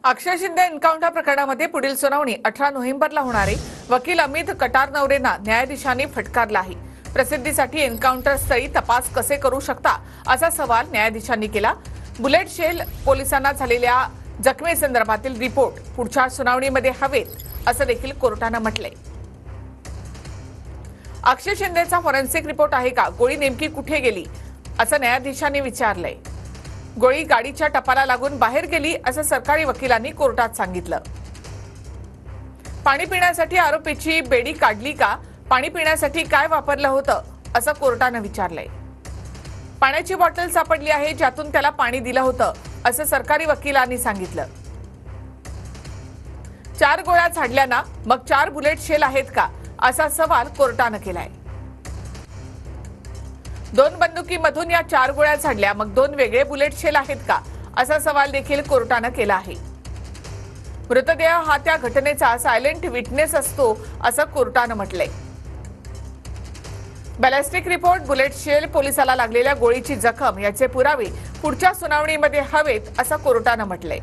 अक्षय Shinde encounter प्रकरणामध्ये पुढील सुनावणी 18 नोव्हेंबरला होणार आहे। वकील अमित कटारनवरेंना न्यायाधीशांनी फटकारला आहे। प्रसिद्धीसाठी एन्काउंटर स्थळी तपास कसे करू शकता असा सवाल न्यायाधीशांनी केला। बुलेट शेल पोलिसांना झालेल्या जखमेसंदर्भातील रिपोर्ट पुढच्या सुनावणीमध्ये हवेत असं देखील कोर्टाने म्हटलंय। अक्षय शिंदेचा फॉरेन्सिक रिपोर्ट आहे का? गोळी नेमकी कुठे गेली असं न्यायाधीशांनी विचारलंय। गोळी गाडीच्या टपाला लागून बाहेर गेली असं सरकारी वकिलांनी कोर्टात सांगितलं। पाणी पिण्यासाठी आरोपीची बेडी काढली का? पाणी पिण्यासाठी काय वापरलं होतं असं कोर्टाने विचारलंय। पाण्याची बॉटल सापडली आहे ज्यातून त्याला पाणी दिलं होतं असं सरकारी वकिलांनी सांगितलं। 4 गोळ्या झाडल्या ना, मग 4 बुलेट शेल आहेत का असा सवाल कोर्टाने केलाय। 2 बंदुकीमधून या 4 गोळ्या झाडल्या, मग 2 वेगळे बुलेट शेल आहेत का असा सवाल देखील कोर्टाने केला आहे। मृतदेह हा त्या घटनेचा सायलेंट विटनेस असतो असं कोर्टाने म्हटलंय। बॅलिस्टिक रिपोर्ट, बुलेट शेल, पोलिसाला लागलेल्या गोळीची जखम याचे पुरावे पुढच्या सुनावणीमध्ये हवेत असं कोर्टाने म्हटलंय।